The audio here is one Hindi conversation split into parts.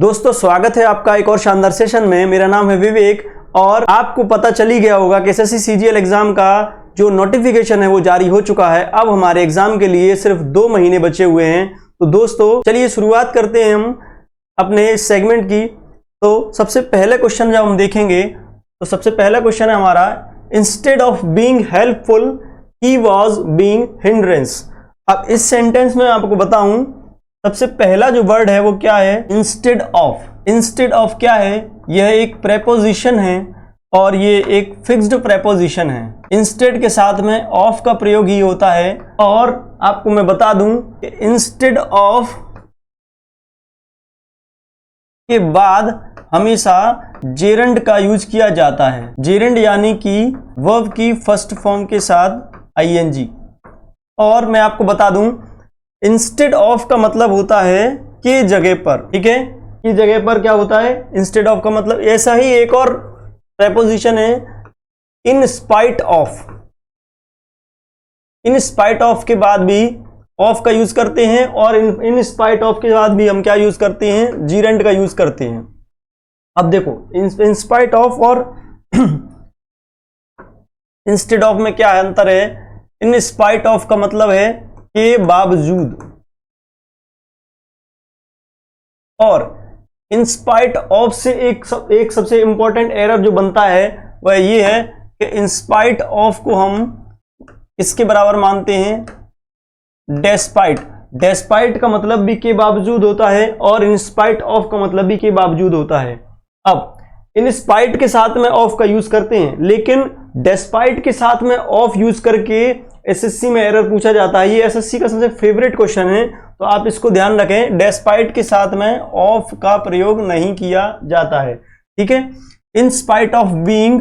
दोस्तों स्वागत है आपका एक और शानदार सेशन में। मेरा नाम है विवेक और आपको पता चल ही गया होगा कि एसएससी सीजीएल एग्जाम का जो नोटिफिकेशन है वो जारी हो चुका है। अब हमारे एग्जाम के लिए सिर्फ 2 महीने बचे हुए हैं। तो दोस्तों चलिए शुरुआत करते हैं हम अपने इस सेगमेंट की। तो सबसे पहले क्वेश्चन जब हम देखेंगे तो सबसे पहला क्वेश्चन है हमारा, instead of being helpful he was being hindrance. अब इस सेंटेंस में आपको बताऊं, सबसे पहला जो वर्ड है वो क्या है, इंस्टेड ऑफ। इंस्टेड ऑफ क्या है, यह एक प्रेपोजिशन है और ये एक फिक्स्ड प्रेपोजिशन है। इंस्टेड के साथ में ऑफ का प्रयोग ही होता है। और आपको मैं बता दूं कि इंस्टेड ऑफ के बाद हमेशा जेरंड का यूज किया जाता है। जेरंड यानी कि वर्ब की फर्स्ट फॉर्म के साथ आईएनजी। और मैं आपको बता दूं, इंस्टेड ऑफ का मतलब होता है के जगह पर, ठीक है। की जगह पर क्या होता है, इंस्टेड ऑफ का मतलब। ऐसा ही एक और प्रेपोजिशन है, in spite of. In spite of के बाद भी ऑफ का यूज करते हैं और इन स्पाइट ऑफ के बाद भी हम क्या यूज करते हैं, जीरेंड का यूज करते हैं। अब देखो, इन स्पाइट ऑफ और इंस्टेड ऑफ में क्या अंतर है। इन स्पाइट ऑफ का मतलब है के बावजूद, और इन स्पाइट ऑफ से एक सबसे इंपॉर्टेंट एरर जो बनता है वह ये है कि इन स्पाइट ऑफ को हम इसके बराबर मानते हैं डेस्पाइट। डेस्पाइट का मतलब भी के बावजूद होता है और इन स्पाइट ऑफ का मतलब भी के बावजूद होता है। अब इन स्पाइट के साथ में ऑफ का यूज करते हैं, लेकिन डेस्पाइट के साथ में ऑफ यूज करके एसएससी में एरर पूछा जाता है। ये एसएससी का सबसे फेवरेट क्वेश्चन है, तो आप इसको ध्यान रखें। डेस्पाइट के साथ में ऑफ का प्रयोग नहीं किया जाता है, ठीक है। In spite of being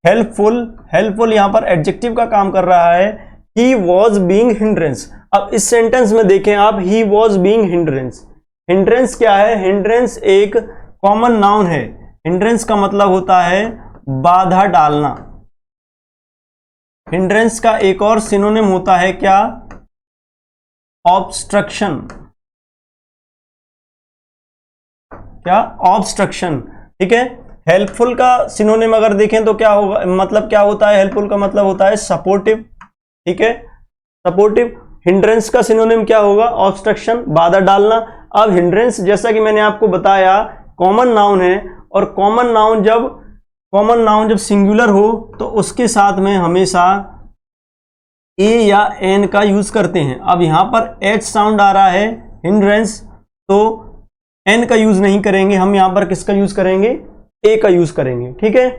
helpful, helpful यहां पर एडजेक्टिव का काम कर रहा है। He was being hindrance. अब इस सेंटेंस में देखें आप, he was being hindrance. Hindrance क्या है, हिंड्रेंस एक कॉमन नाउन है। हिंड्रेंस का मतलब होता है बाधा डालना। हिंड्रेंस का एक और सिनोनिम होता है क्या, ऑब्स्ट्रक्शन। क्या, ऑब्स्ट्रक्शन, ठीक है। हेल्पफुल का सिनोनिम अगर देखें तो क्या होगा, मतलब क्या होता है, हेल्पफुल का मतलब होता है सपोर्टिव, ठीक है, सपोर्टिव। हिंड्रेंस का सिनोनिम क्या होगा, ऑब्स्ट्रक्शन, बाधा डालना। अब हिंड्रेंस जैसा कि मैंने आपको बताया कॉमन नाउन है, और कॉमन नाउन जब सिंगुलर हो तो उसके साथ में हमेशा ए या एन का यूज करते हैं। अब यहां पर एच साउंड आ रहा है हिंड्रेंस, तो एन का यूज नहीं करेंगे हम, यहां पर किसका यूज करेंगे, ए का यूज करेंगे, ठीक है।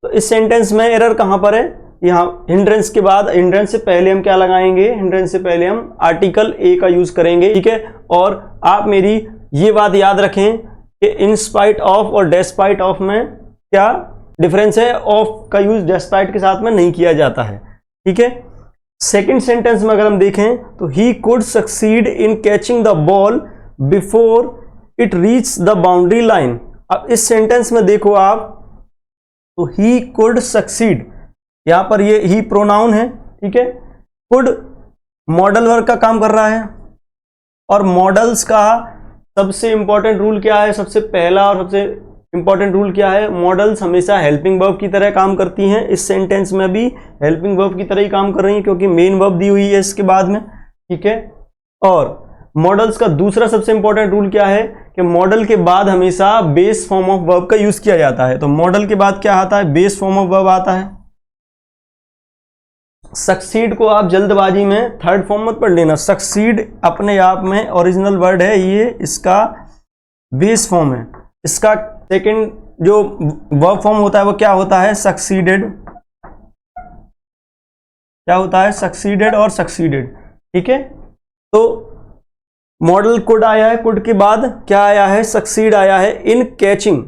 तो इस सेंटेंस में एरर कहां पर है, यहां हिंड्रेंस के बाद, हिंड्रेंस से पहले हम क्या लगाएंगे, हिंड्रेंस से पहले हम आर्टिकल ए का यूज करेंगे, ठीक है। और आप मेरी ये बात याद रखें कि इन स्पाइट ऑफ और डेस्पाइट ऑफ में क्या डिफरेंस है, ऑफ का यूज डेस्पाइट के साथ में नहीं किया जाता है, ठीक है। सेकेंड सेंटेंस में अगर हम देखें तो he could succeed in catching the ball before it reach the boundary line. अब इस सेंटेंस में देखो आप, तो ही कुड सक्सीड, यहां पर ये ही प्रोनाउन है, ठीक है। कुड मॉडल वर्ब का काम कर रहा है, और मॉडल्स का सबसे इंपॉर्टेंट रूल क्या है, सबसे पहला और सबसे इंपॉर्टेंट रूल क्या है, मॉडल्स हमेशा हेल्पिंग वर्ब की तरह काम करती हैं। इस सेंटेंस में भी हेल्पिंग वर्ब की तरह ही काम कर रही हैं, क्योंकि मेन वर्ब दी हुई है इसके बाद में, ठीक है। और मॉडल्स का दूसरा सबसे इंपॉर्टेंट रूल क्या है कि मॉडल के बाद हमेशा बेस फॉर्म ऑफ वर्ब का यूज किया जाता है। तो मॉडल के बाद क्या आता है, बेस फॉर्म ऑफ वर्ब आता है। सक्सीड को आप जल्दबाजी में थर्ड फॉर्म मत पढ़ लेना। सक्सीड अपने आप में ओरिजिनल वर्ड है, ये इसका बेस फॉर्म है। इसका सेकंड जो वर्ब फॉर्म होता है वो क्या होता है, सक्सीडेड। क्या होता है, सक्सीडेड और सक्सीडेड, ठीक है। तो मॉडल कुड आया है, कुड के बाद क्या आया है, सक्सीड आया है। इन कैचिंग,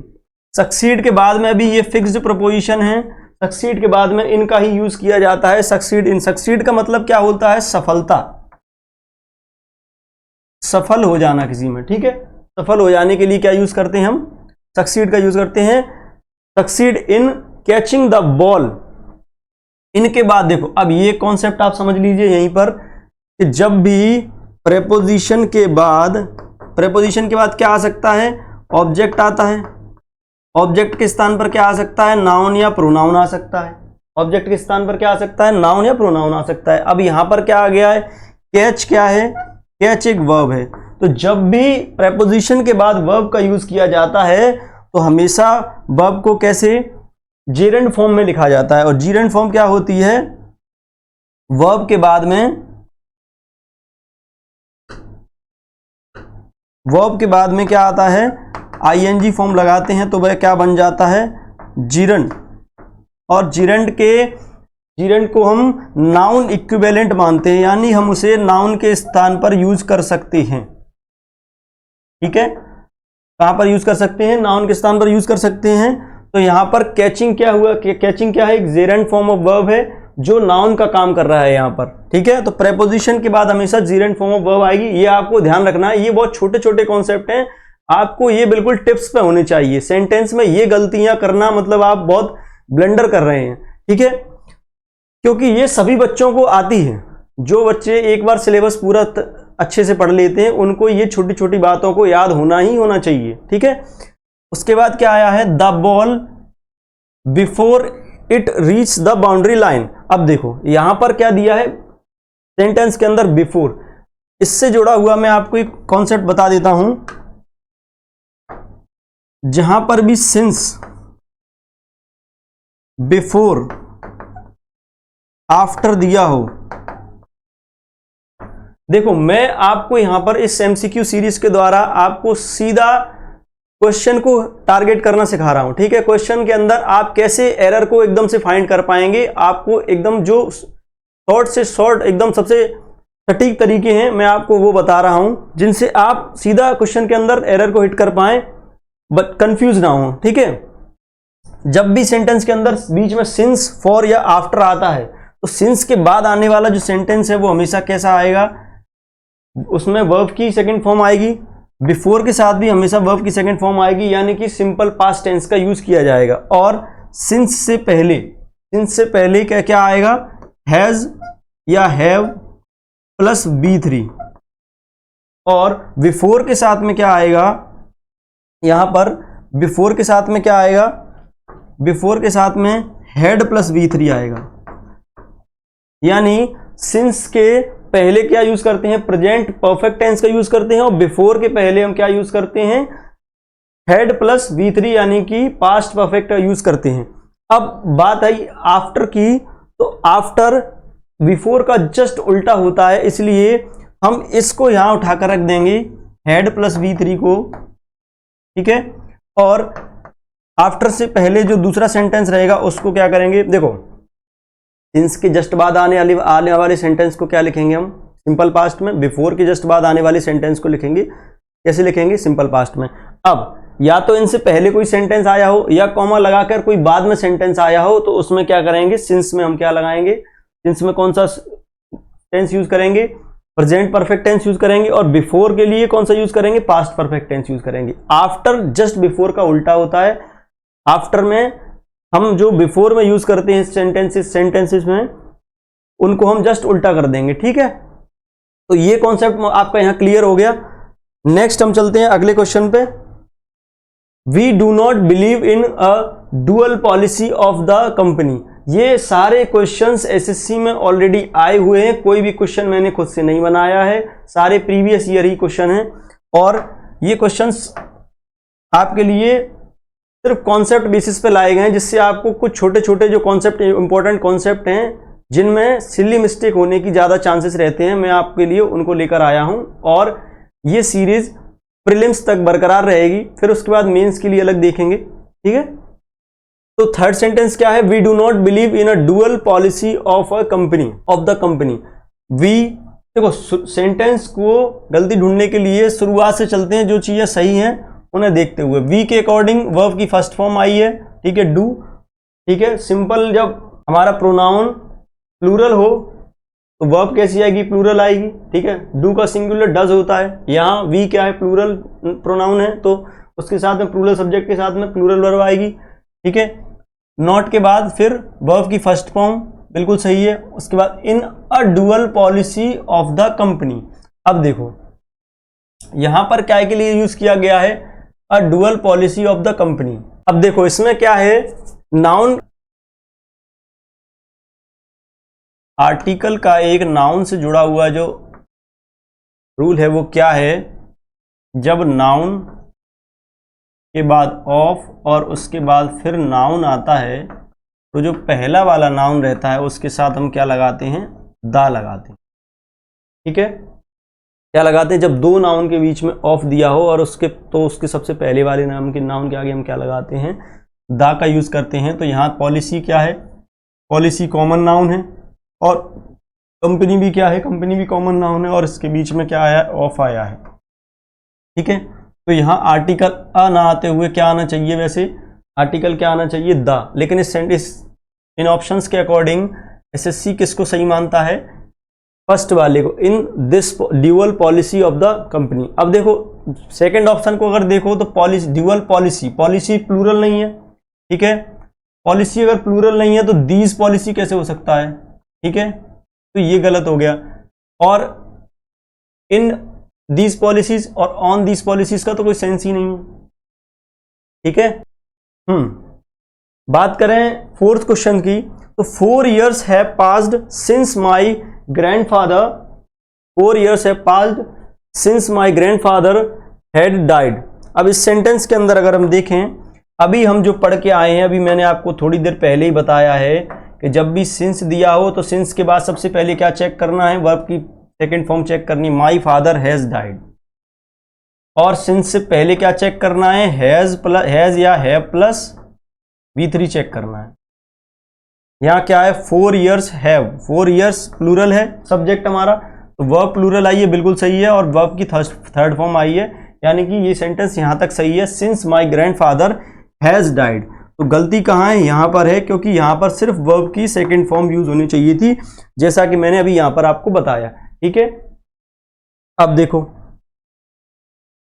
सक्सीड के बाद में भी ये फिक्स्ड प्रपोजिशन है। सक्सीड के बाद में इनका ही यूज किया जाता है, सक्सीड इन। सक्सीड का मतलब क्या होता है, सफलता, सफल हो जाना किसी में, ठीक है। सफल हो जाने के लिए क्या यूज करते हैं हम, सक्सीड का यूज करते हैं। Succeed in catching the ball. इनके बाद देखो, अब ये कॉन्सेप्ट आप समझ लीजिए यहीं पर कि जब भी प्रेपोजिशन के बाद क्या आ सकता है, ऑब्जेक्ट आता है। ऑब्जेक्ट के स्थान पर क्या आ सकता है, नाउन या प्रोनाउन आ सकता है। ऑब्जेक्ट के स्थान पर क्या आ सकता है, नाउन या प्रोनाउन आ सकता है। अब यहां पर क्या आ गया है, कैच क्या है, कैच एक वर्ब है। तो जब भी प्रेपोजिशन के बाद वर्ब का यूज किया जाता है तो हमेशा वर्ब को कैसे, जेरेंड फॉर्म में लिखा जाता है। और जेरेंड फॉर्म क्या होती है, वर्ब के बाद में क्या आता है, आईएनजी फॉर्म लगाते हैं तो वह क्या बन जाता है, जीरंड। और जीरंड को हम नाउन इक्विवेलेंट मानते हैं, यानी हम उसे नाउन के स्थान पर यूज कर सकते हैं। ठीक है, कहां पर यूज कर सकते हैं, नाउन के स्थान पर यूज कर सकते हैं। तो यहां पर कैचिंग क्या हुआ, कैचिंग क्या है, एक जेरेंड फॉर्म ऑफ वर्ब है जो नाउन का काम कर रहा है यहां पर। ठीक है, तो प्रेपोजिशन के बाद हमेशा जेरेंड फॉर्म ऑफ वर्ब आएगी, ये आपको ध्यान रखना है। ये बहुत छोटे छोटे कॉन्सेप्ट हैं, आपको ये बिल्कुल टिप्स पे होने चाहिए। सेंटेंस में ये गलतियां करना मतलब आप बहुत ब्लंडर कर रहे हैं। ठीक है, क्योंकि ये सभी बच्चों को आती है। जो बच्चे एक बार सिलेबस पूरा अच्छे से पढ़ लेते हैं उनको ये छोटी छोटी बातों को याद होना ही होना चाहिए। ठीक है, उसके बाद क्या आया है, the ball before it reach the boundary line. अब देखो यहां पर क्या दिया है, सेंटेंस के अंदर बिफोर, इससे जुड़ा हुआ मैं आपको एक कॉन्सेप्ट बता देता हूं। जहां पर भी सिंस, बिफोर, आफ्टर दिया हो, देखो मैं आपको यहां पर इस एमसीक्यू सीरीज के द्वारा आपको सीधा क्वेश्चन को टारगेट करना सिखा रहा हूं। ठीक है, क्वेश्चन के अंदर आप कैसे एरर को एकदम से फाइंड कर पाएंगे, आपको एकदम जो शॉर्ट से शॉर्ट एकदम सबसे सटीक तरीके हैं मैं आपको वो बता रहा हूं, जिनसे आप सीधा क्वेश्चन के अंदर एरर को हिट कर पाए, बट कंफ्यूज ना हो। ठीक है, जब भी सेंटेंस के अंदर बीच में सिंस, फॉर या आफ्टर आता है तो सिंस के बाद आने वाला जो सेंटेंस है वो हमेशा कैसा आएगा, उसमें वर्ब की सेकंड फॉर्म आएगी। बिफोर के साथ भी हमेशा वर्ब की सेकंड फॉर्म आएगी, यानी कि सिंपल पास्ट टेंस का यूज किया जाएगा। और सिंस से पहले क्या क्या आएगा, हैज या हैव प्लस B3। और बिफोर के साथ में क्या आएगा, यहां पर बिफोर के साथ में क्या आएगा, बिफोर के साथ में हैड प्लस B3 आएगा। यानी सिंस के पहले क्या यूज करते हैं, प्रेजेंट परफेक्ट टेंस का यूज करते हैं, और बिफोर के पहले हम क्या यूज करते हैं, हैड प्लस B3 यानी कि पास्ट परफेक्ट का यूज करते हैं। अब बात आई आफ्टर की, तो आफ्टर बिफोर का जस्ट उल्टा होता है, इसलिए हम इसको यहां उठाकर रख देंगे, हैड प्लस B3 को। ठीक है, और आफ्टर से पहले जो दूसरा सेंटेंस रहेगा उसको क्या करेंगे, देखो सिंस के जस्ट बाद आने वाले सेंटेंस को क्या लिखेंगे हम, सिंपल पास्ट में। बिफोर के जस्ट बाद आने वाले सेंटेंस को लिखेंगे, कैसे लिखेंगे, सिंपल पास्ट में। अब या तो इनसे पहले कोई सेंटेंस आया हो या कॉमा लगाकर कोई बाद में सेंटेंस आया हो, तो उसमें क्या करेंगे, सिंस में हम क्या लगाएंगे, सिंस में कौन सा टेंस यूज करेंगे, प्रेजेंट परफेक्ट टेंस यूज करेंगे। और बिफोर के लिए कौन सा यूज करेंगे, पास्ट परफेक्ट टेंस यूज करेंगे। आफ्टर जस्ट बिफोर का उल्टा होता है। आफ्टर में हम जो बिफोर में यूज करते हैं सेंटेंसेस में, उनको हम जस्ट उल्टा कर देंगे। ठीक है, तो ये कॉन्सेप्ट आपका यहां क्लियर हो गया। नेक्स्ट हम चलते हैं अगले क्वेश्चन पे। We do not believe in a dual policy of the company. ये सारे क्वेश्चंस एसएससी में ऑलरेडी आए हुए हैं, कोई भी क्वेश्चन मैंने खुद से नहीं बनाया है, सारे प्रीवियस ईयर ही क्वेश्चन हैं। और ये क्वेश्चंस आपके लिए सिर्फ कॉन्सेप्ट बेसिस पे लाए गए हैं, जिससे आपको कुछ छोटे छोटे जो कॉन्सेप्ट, इंपॉर्टेंट कॉन्सेप्ट हैं जिनमें सिली मिस्टेक होने की ज़्यादा चांसेस रहते हैं, मैं आपके लिए उनको लेकर आया हूं। और ये सीरीज प्रीलिम्स तक बरकरार रहेगी, फिर उसके बाद मेंस के लिए अलग देखेंगे। ठीक है, तो थर्ड सेंटेंस क्या है, we do not believe in a dual policy of a company, of the company. We, देखो सेंटेंस को गलती ढूंढने के लिए शुरुआत से चलते हैं, जो चीज़ें सही हैं उन्हें देखते हुए। वी के अकॉर्डिंग वर्ब की फर्स्ट फॉर्म आई है। ठीक है, डू। ठीक है, सिंपल जब हमारा प्रोनाउन प्लूरल हो तो वर्ब कैसी आएगी, प्लूरल आएगी। ठीक है, डू का सिंगुलर डज होता है, यहाँ वी क्या है, प्लूरल प्रोनाउन है, तो उसके साथ में प्लूरल सब्जेक्ट के साथ में प्लूरल वर्ब आएगी। ठीक है, नॉट के बाद फिर वर्ब की फर्स्ट फॉर्म, बिल्कुल सही है। उसके बाद in a dual policy of the company. अब देखो यहां पर क्या के लिए यूज किया गया है, अ dual policy of the company. अब देखो इसमें क्या है, नाउन आर्टिकल का एक नाउन से जुड़ा हुआ जो रूल है वो क्या है, जब नाउन के बाद ऑफ और उसके बाद फिर नाउन आता है तो जो पहला वाला नाउन रहता है उसके साथ हम क्या लगाते हैं, दा लगाते हैं। ठीक है, क्या लगाते हैं, जब दो नाउन के बीच में ऑफ दिया हो और उसके सबसे पहले वाले नाउन के आगे हम क्या लगाते हैं, दा का यूज करते हैं। तो यहाँ पॉलिसी क्या है, पॉलिसी कॉमन नाउन है और कंपनी भी क्या है, कंपनी भी कॉमन नाउन है और इसके बीच में क्या आया, ऑफ आया है। ठीक है, तो यहाँ आर्टिकल अ ना आते हुए क्या आना चाहिए, वैसे आर्टिकल क्या आना चाहिए, द। लेकिन इन ऑप्शंस के अकॉर्डिंग एसएससी किसको सही मानता है, फर्स्ट वाले को, in this dual policy of the company. अब देखो सेकंड ऑप्शन को अगर देखो तो policy, dual policy, policy plural नहीं है। ठीक है, पॉलिसी अगर प्लूरल नहीं है तो दीज पॉलिसी कैसे हो सकता है। ठीक है, तो ये गलत हो गया। और इन दीज पॉलिसीज और ऑन दीज पॉलिसीज का तो कोई सेंस ही नहीं है। ठीक है, बात करें फोर्थ क्वेश्चन की, तो 4 years have passed since my grandfather, 4 years have passed since my grandfather had died. अब इस सेंटेंस के अंदर अगर हम देखें, अभी हम जो पढ़ के आए हैं, अभी मैंने आपको थोड़ी देर पहले ही बताया है कि जब भी सिंस दिया हो तो सिंस के बाद सबसे पहले क्या चेक करना है, वर्ब की सेकेंड फॉर्म चेक करनी, माई फादर हैज डाइड। और सिंस से पहले क्या चेक करना है, हैज या हैव प्लस V3 चेक करना है। यहाँ क्या है, 4 years हैव, 4 years प्लूरल है सब्जेक्ट हमारा, तो वर्ब प्लूरल आई है, बिल्कुल सही है, और वर्ब की थर्ड फॉर्म आई है, यानी कि ये सेंटेंस यहाँ तक सही है, since my grandfather has died. तो गलती कहाँ है, यहाँ पर है, क्योंकि यहाँ पर सिर्फ वर्ब की सेकेंड फॉर्म यूज होनी चाहिए थी, जैसा कि मैंने अभी यहाँ पर आपको बताया। ठीक है, अब देखो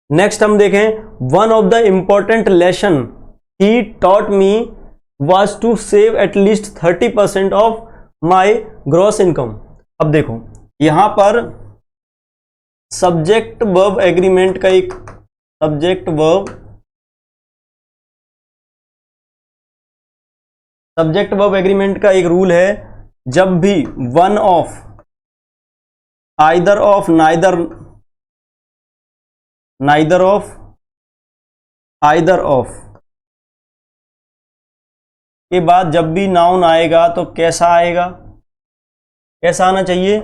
नेक्स्ट हम देखें, one of the important lesson he taught me was to save at least 30% of my gross income। अब देखो यहां पर सब्जेक्ट वर्ब एग्रीमेंट का एक सब्जेक्ट वर्ब एग्रीमेंट का एक रूल है, जब भी one of, either of, neither of, either of के बाद जब भी नाउन आएगा तो कैसा आएगा, कैसा आना चाहिए,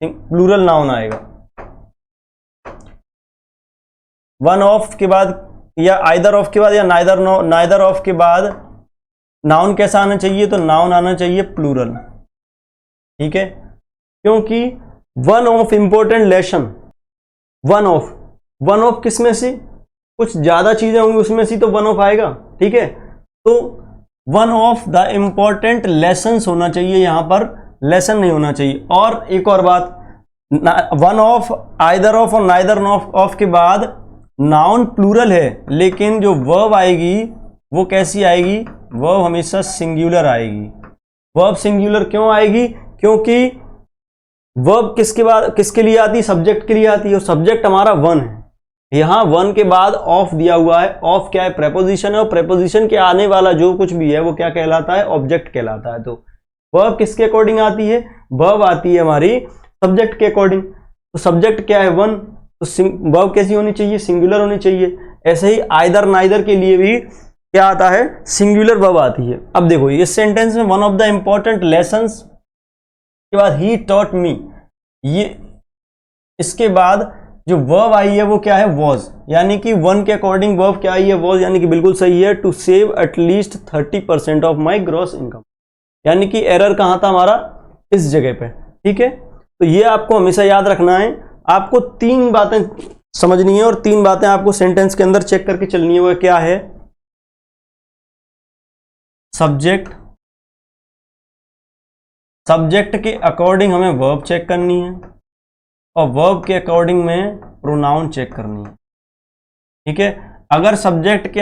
प्लूरल नाउन आएगा। वन ऑफ के बाद या आइदर ऑफ के बाद या नाइदर ऑफ के बाद नाउन कैसा आना चाहिए, तो नाउन आना चाहिए प्लूरल। ठीक है, क्योंकि one of important lesson, one of किस में से, कुछ ज्यादा चीजें होंगी उसमें से तो वन ऑफ आएगा। ठीक है, तो one of the important lessons होना चाहिए, यहां पर लेसन नहीं होना चाहिए। और एक और बात, वन ऑफ, आइदर ऑफ और नाइदर ऑफ के बाद नाउन प्लूरल है, लेकिन जो वर्ब आएगी वो कैसी आएगी, वर्ब हमेशा सिंगुलर आएगी। वर्ब सिंगुलर क्यों आएगी, क्योंकि वर्ब किसके लिए आती है, सब्जेक्ट के लिए आती है, और सब्जेक्ट हमारा वन है। यहां वन के बाद ऑफ दिया हुआ है, ऑफ क्या है, प्रेपोजिशन है, और प्रेपोजिशन के आने वाला जो कुछ भी है वो क्या कहलाता है, ऑब्जेक्ट कहलाता है। तो वर्ब किसके अकॉर्डिंग आती है, वर्ब आती है हमारी सब्जेक्ट के अकॉर्डिंग। तो सब्जेक्ट क्या है, वन, तो वर्ब कैसी होनी चाहिए, सिंगुलर होनी चाहिए। ऐसे ही आइदर नाइदर के लिए भी क्या आता है, सिंगुलर वर्ब आती है। अब देखो इस सेंटेंस में one of the important lessons के बाद ही टॉट मी, ये इसके बाद जो वर्ब आई है वो क्या है, वॉज, यानी कि वन के अकॉर्डिंग वर्ब क्या आई है, वॉज, यानी कि बिल्कुल सही है, to save at least 30% of my gross income, यानी कि एरर कहां था हमारा, इस जगह पे। ठीक है, तो ये आपको हमेशा याद रखना है, आपको 3 बातें समझनी है और 3 बातें आपको सेंटेंस के अंदर चेक करके चलनी है। वो क्या है, सब्जेक्ट के अकॉर्डिंग हमें वर्ब चेक करनी है और वर्ब के अकॉर्डिंग में प्रोनाउन चेक करनी है। ठीक है, अगर सब्जेक्ट के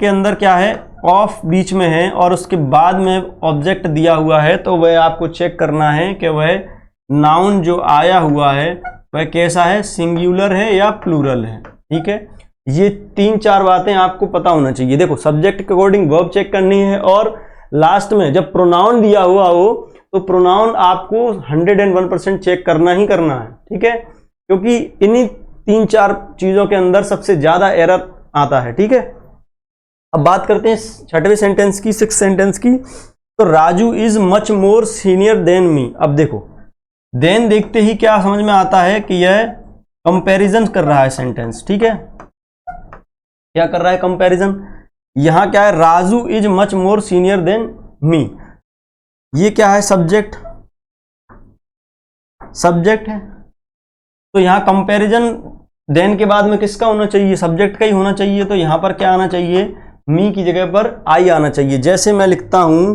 अंदर क्या है, ऑफ बीच में है और उसके बाद में ऑब्जेक्ट दिया हुआ है, तो वह आपको चेक करना है कि वह नाउन जो आया हुआ है वह कैसा है, सिंगुलर है या प्लूरल है। ठीक है, ये 3-4 बातें आपको पता होना चाहिए। देखो सब्जेक्ट के अकॉर्डिंग वर्ब चेक करनी है, और लास्ट में जब प्रोनाउन दिया हुआ हो तो प्रोनाउन आपको 101% चेक करना ही करना है। ठीक है, क्योंकि इन्हीं 3-4 चीजों के अंदर सबसे ज्यादा एरर आता है। ठीक है, अब बात करते हैं 6वें सेंटेंस की, 6th सेंटेंस की। तो Raju is much more senior than me. अब देखो देन देखते ही क्या समझ में आता है कि यह कंपैरिजन कर रहा है सेंटेंस। ठीक है, क्या कर रहा है, कंपैरिजन। यहां क्या है, Raju is much more senior than me. ये क्या है, सब्जेक्ट, सब्जेक्ट है। तो यहां कंपैरिजन देन के बाद में किसका होना चाहिए, सब्जेक्ट का ही होना चाहिए। तो यहां पर क्या आना चाहिए, मी की जगह पर आई आना चाहिए। जैसे मैं लिखता हूं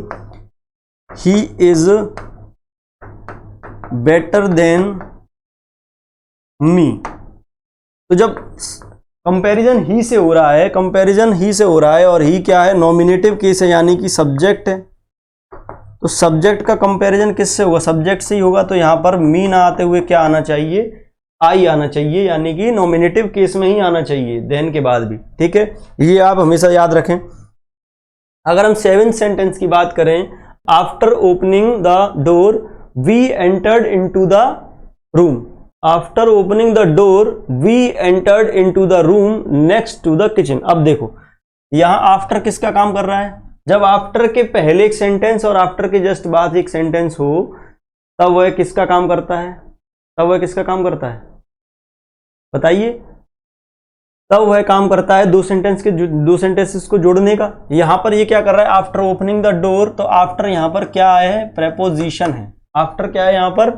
he is better than me, तो जब कंपैरिजन ही से हो रहा है, कंपैरिजन ही से हो रहा है, और ही क्या है, नॉमिनेटिव केस है, यानी कि सब्जेक्ट है। तो सब्जेक्ट का कंपैरिजन किससे होगा, सब्जेक्ट से ही होगा। तो यहां पर मी ना आते हुए क्या आना चाहिए, आई आना चाहिए, यानी कि नॉमिनेटिव केस में ही आना चाहिए देन के बाद भी। ठीक है, ये आप हमेशा याद रखें। अगर हम 7th सेंटेंस की बात करें, after opening the door we entered into the room. After opening the door we entered into the room next to the kitchen. अब देखो यहां आफ्टर किसका काम कर रहा है, जब आफ्टर के पहले एक सेंटेंस और आफ्टर के जस्ट बाद एक सेंटेंस हो तब वह किसका काम करता है, तब वह किसका काम करता है बताइए, तब वह काम करता है दो सेंटेंसेस को जोड़ने का। यहां पर ये क्या कर रहा है, आफ्टर ओपनिंग द डोर। तो आफ्टर यहां पर क्या है, प्रेपोजिशन है। आफ्टर क्या है, यहां पर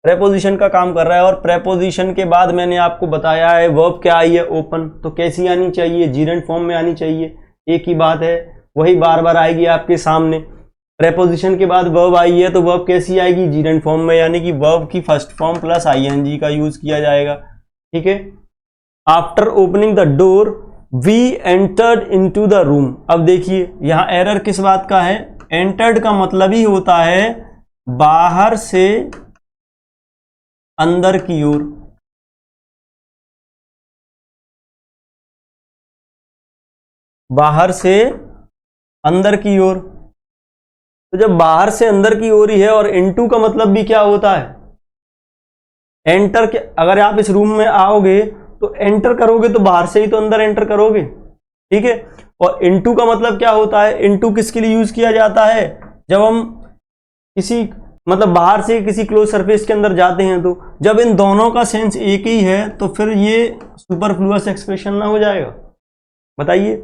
प्रेपोजिशन का काम कर रहा है। और प्रेपोजिशन के बाद मैंने आपको बताया है वर्ब क्या आई है, ओपन। तो कैसी आनी चाहिए, जीरेंट फॉर्म में आनी चाहिए। एक ही बात है, वही बार बार आएगी आपके सामने। प्रेपोजिशन के बाद वर्ब आई है तो वर्ब कैसी आएगी, जीरेंट फॉर्म में, यानी कि वर्ब की फर्स्ट फॉर्म प्लस आईएनजी का यूज किया जाएगा। ठीक है, after opening the door we entered into the room. अब देखिए यहां एरर किस बात का है, एंटर्ड का मतलब ही होता है बाहर से अंदर की ओर। बाहर से अंदर की ओर, तो जब बाहर से अंदर की ओर ही है, और इनटू का मतलब भी क्या होता है, एंटर के। अगर आप इस रूम में आओगे तो एंटर करोगे तो बाहर से ही तो अंदर एंटर करोगे। ठीक है, और इनटू का मतलब क्या होता है, इनटू किसके लिए यूज किया जाता है, जब हम किसी मतलब बाहर से किसी क्लोज सरफेस के अंदर जाते हैं। तो जब इन दोनों का सेंस एक ही है तो फिर ये सुपरफ्लुअस एक्सप्रेशन ना हो जाएगा, बताइए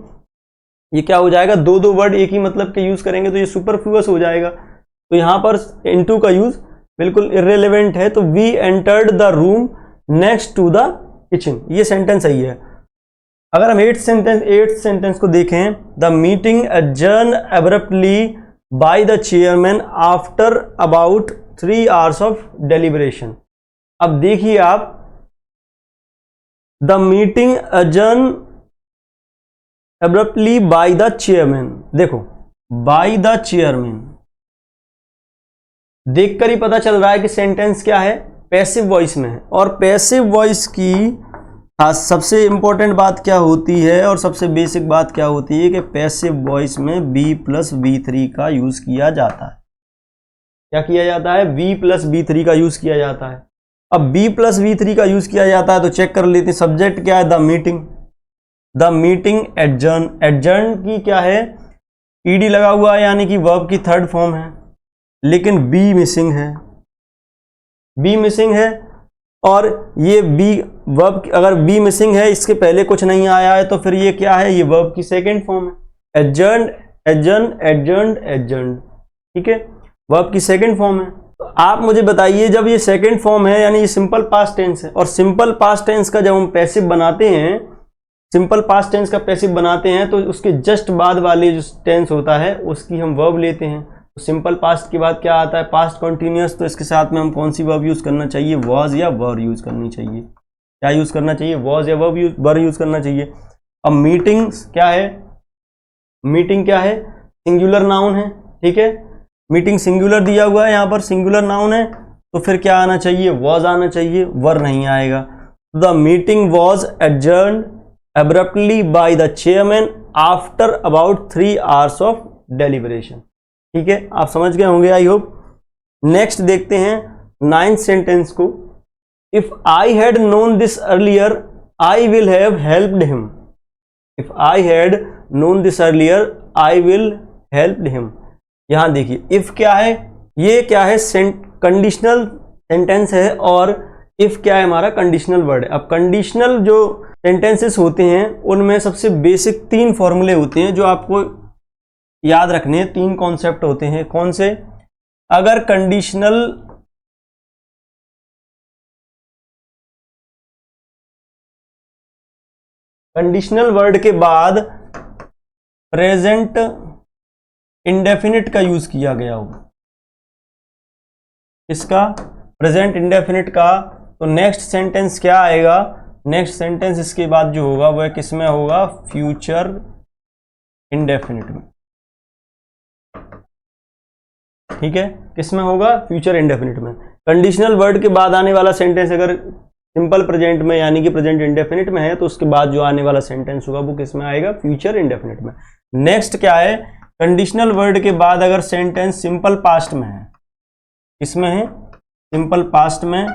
ये क्या हो जाएगा, दो वर्ड एक ही मतलब के यूज करेंगे तो ये सुपरफ्लुअस हो जाएगा। तो यहां पर इनटू का यूज बिल्कुल इररिलेवेंट है। तो we entered the room next to the kitchen, ये सेंटेंस सही है। अगर हम 8th सेंटेंस को देखें, the meeting adjourned abruptly by the chairman after about 3 hours of deliberation। अब देखिए आप, the meeting adjourned abruptly by the chairman, देखो by the chairman देखकर ही पता चल रहा है कि सेंटेंस क्या है, पैसिव वॉइस में है। और पैसिव वॉइस की सबसे इंपॉर्टेंट बात क्या होती है और सबसे बेसिक बात क्या होती है कि पैसिव वॉइस में बी प्लस बी3 का यूज किया जाता है। क्या किया जाता है, बी प्लस बी3 का यूज किया जाता है। अब बी प्लस बी3 का यूज किया जाता है तो चेक कर लेते हैं, सब्जेक्ट क्या है, द मीटिंग एडजर्न। एडजर्न की क्या है, ईडी लगा हुआ है, यानी कि वर्ब की थर्ड फॉर्म है, लेकिन बी मिसिंग है, बी मिसिंग है। और ये बी वर्ब, अगर बी मिसिंग है, इसके पहले कुछ नहीं आया है, तो फिर ये क्या है, ये वर्ब की सेकंड फॉर्म है, एडजर्न एडजर्न एडजर्न। ठीक है, वर्ब की सेकंड फॉर्म है। तो आप मुझे बताइए, जब ये सेकंड फॉर्म है यानी ये सिंपल पास्ट टेंस है, और सिंपल पास्ट टेंस का जब हम पैसिव बनाते हैं, सिंपल पास्ट टेंस का पैसिव बनाते हैं, तो उसके जस्ट बाद वाले जो टेंस होता है उसकी हम वर्ब लेते हैं। तो सिंपल पास्ट के बाद क्या आता है, पास्ट कंटिन्यूअस। तो इसके साथ में हम कौन सी वर्ब यूज करना चाहिए, वॉज या वर यूज करनी चाहिए। क्या यूज करना चाहिए, वॉज या वर यूज करना चाहिए। अब मीटिंग क्या है, मीटिंग क्या है, सिंगुलर नाउन है। ठीक है, मीटिंग सिंगुलर दिया हुआ है, यहां पर सिंगुलर नाउन है। तो फिर क्या आना चाहिए, वॉज आना चाहिए, वर नहीं आएगा। The meeting was adjourned abruptly by the chairman after about 3 hours of deliberation. ठीक है, आप समझ गए होंगे आई होप। नेक्स्ट देखते हैं 9th सेंटेंस को। If I had known this earlier I will have helped him. If I had known this earlier I will helped him. यहां देखिए इफ क्या है, ये क्या है, कंडीशनल सेंटेंस है, और इफ क्या है, हमारा कंडीशनल वर्ड है। अब कंडीशनल जो सेंटेंसेस होते हैं उनमें सबसे बेसिक 3 फॉर्मूले होते हैं जो आपको याद रखने हैं। 3 कॉन्सेप्ट होते हैं। कौन से? अगर कंडीशनल वर्ड के बाद प्रेजेंट इंडेफिनिट का यूज किया गया हो, इसका प्रेजेंट इंडेफिनिट का, तो नेक्स्ट सेंटेंस क्या आएगा? नेक्स्ट सेंटेंस इसके बाद जो होगा वह किस में होगा? फ्यूचर इंडेफिनिट में। ठीक है, किस में होगा? फ्यूचर इंडेफिनिट में। कंडीशनल वर्ड के बाद आने वाला सेंटेंस अगर सिंपल प्रेजेंट में यानी कि प्रेजेंट इंडेफिनिट में है तो उसके बाद जो आने वाला सेंटेंस होगा वो किस में आएगा? फ्यूचर इंडेफिनिट में। नेक्स्ट क्या है? कंडीशनल वर्ड के बाद अगर सेंटेंस सिंपल पास्ट में है, इसमें है सिंपल पास्ट में,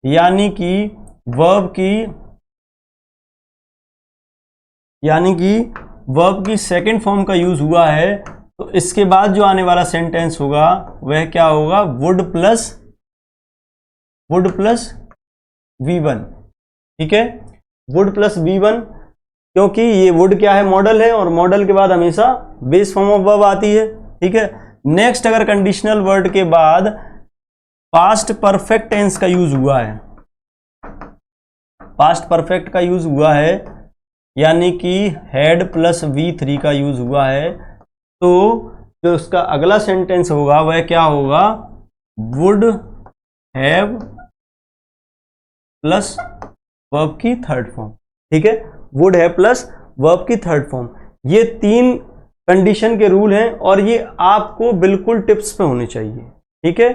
यानी कि वर्ब की सेकंड फॉर्म का यूज हुआ है, तो इसके बाद जो आने वाला सेंटेंस होगा वह क्या होगा? Would plus V1। ठीक है, वुड प्लस V1, क्योंकि ये वुड क्या है? मॉडल है, और मॉडल के बाद हमेशा बेस फॉर्म ऑफ वर्ब आती है। ठीक है, नेक्स्ट अगर कंडीशनल वर्ड के बाद पास्ट परफेक्ट टेंस का यूज हुआ है, पास्ट परफेक्ट का यूज हुआ है, यानी कि हैड प्लस V3 का यूज हुआ है, तो जो उसका अगला सेंटेंस होगा वह क्या होगा? वुड हैव प्लस वर्ब की थर्ड फॉर्म। ठीक है, वुड हैव प्लस वर्ब की थर्ड फॉर्म। ये 3 कंडीशन के रूल हैं और ये आपको बिल्कुल टिप्स पे होने चाहिए। ठीक है,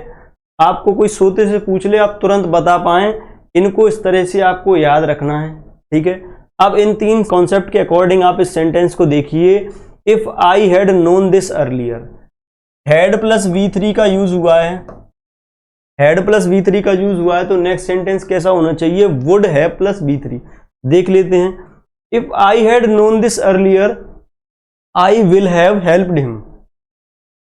आपको कोई सोते से पूछ ले आप तुरंत बता पाएं, इनको इस तरह से आपको याद रखना है। ठीक है, अब इन 3 कॉन्सेप्ट के अकॉर्डिंग आप इस सेंटेंस को देखिए। If I had known this earlier, had plus V3 का यूज हुआ है, हैड प्लस V3 का यूज हुआ है, तो नेक्स्ट सेंटेंस कैसा होना चाहिए? Would have plus V3। देख लेते हैं। If I had known this earlier I will have helped him.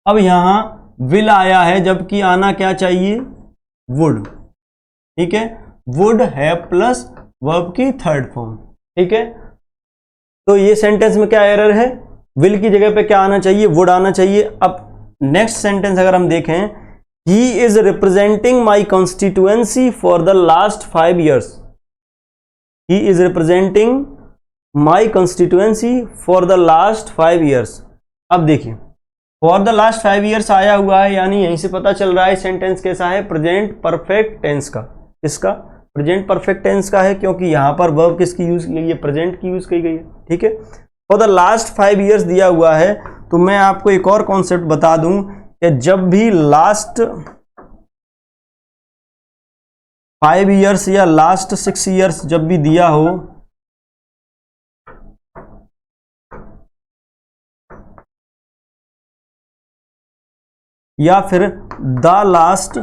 अब यहां विल आया है, जबकि आना क्या चाहिए? वुड। ठीक है, वुड हैव प्लस वर्ब की थर्ड फॉर्म। ठीक है, तो ये सेंटेंस में क्या एरर है? विल की जगह पे क्या आना चाहिए? वुड आना चाहिए। अब नेक्स्ट सेंटेंस अगर हम देखें, he is representing my constituency for the last 5 years। He is representing my constituency for the last 5 years। अब देखिए, फॉर द लास्ट 5 years आया हुआ है, यानी यहीं से पता चल रहा है सेंटेंस कैसा है? प्रेजेंट परफेक्ट टेंस का। इसका प्रेजेंट परफेक्ट टेंस का है, क्योंकि यहां पर वर्ब किसकी यूज की गई है? प्रेजेंट की यूज की गई है। ठीक है, फॉर द लास्ट 5 years दिया हुआ है, तो मैं आपको एक और कॉन्सेप्ट बता दूं कि जब भी लास्ट 5 years या लास्ट 6 years जब भी दिया हो, या फिर द लास्ट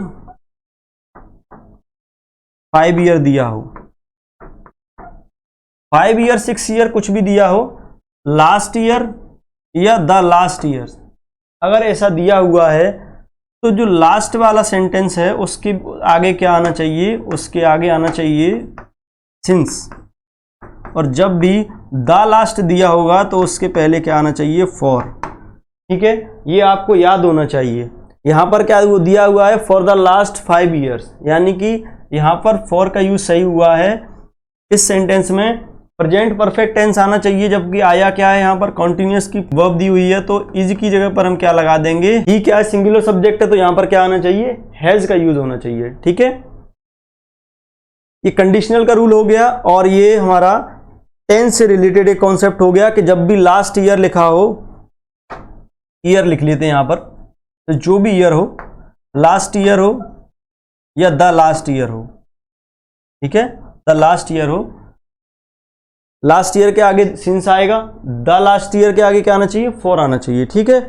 5 year दिया हो, 5 year 6 year कुछ भी दिया हो, लास्ट ईयर या द लास्ट ईयर, अगर ऐसा दिया हुआ है तो जो लास्ट वाला सेंटेंस है उसके आगे क्या आना चाहिए? उसके आगे आना चाहिए सिंस। और जब भी द लास्ट दिया होगा तो उसके पहले क्या आना चाहिए? फॉर। ठीक है, ये आपको याद होना चाहिए। यहां पर क्या दिया हुआ है? फॉर द लास्ट 5 years, यानी कि यहां पर फॉर का यूज सही हुआ है। इस सेंटेंस में प्रेजेंट परफेक्ट टेंस आना चाहिए, जबकि आया क्या है? यहां पर कॉन्टिन्यूअस की वर्ब दी हुई है, तो इज की जगह पर हम क्या लगा देंगे? ही क्या है? सिंगुलर सब्जेक्ट है, तो यहां पर क्या आना चाहिए? हैज का यूज होना चाहिए। ठीक है, ये कंडीशनल का रूल हो गया, और ये हमारा टेंस से रिलेटेड एक कॉन्सेप्ट हो गया कि जब भी लास्ट ईयर लिखा हो, ईयर लिख लेते हैं यहां पर, तो जो भी ईयर हो, लास्ट ईयर हो या द लास्ट ईयर हो, ठीक है, द लास्ट ईयर हो। लास्ट ईयर के आगे सिंस आएगा, द लास्ट ईयर के आगे क्या आना चाहिए, फॉर आना चाहिए, ठीक है।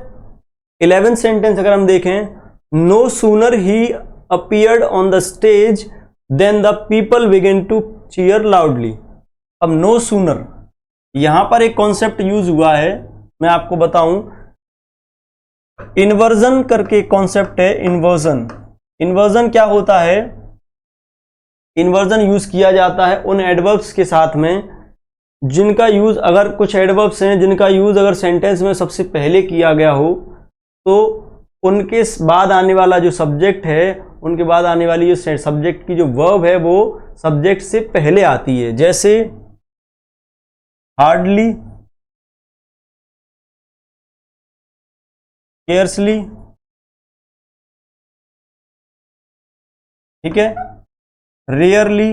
11th सेंटेंस अगर हम देखें, no sooner he appeared on the stage then the people begin to cheer loudly. अब नो सूनर, यहां पर एक कॉन्सेप्ट यूज हुआ है, मैं आपको बताऊं, इन्वर्जन करके कॉन्सेप्ट है, इन्वर्जन। इन्वर्जन क्या होता है, इन्वर्जन यूज किया जाता है उन एडवर्ब्स के साथ में जिनका यूज, अगर कुछ एडवर्ब्स हैं जिनका यूज अगर सेंटेंस में सबसे पहले किया गया हो, तो उनके बाद आने वाला जो सब्जेक्ट है, उनके बाद आने वाली जो सब्जेक्ट की जो वर्ब है वो सब्जेक्ट से पहले आती है। जैसे हार्डली, केयरसली, ठीक है, रेयरली,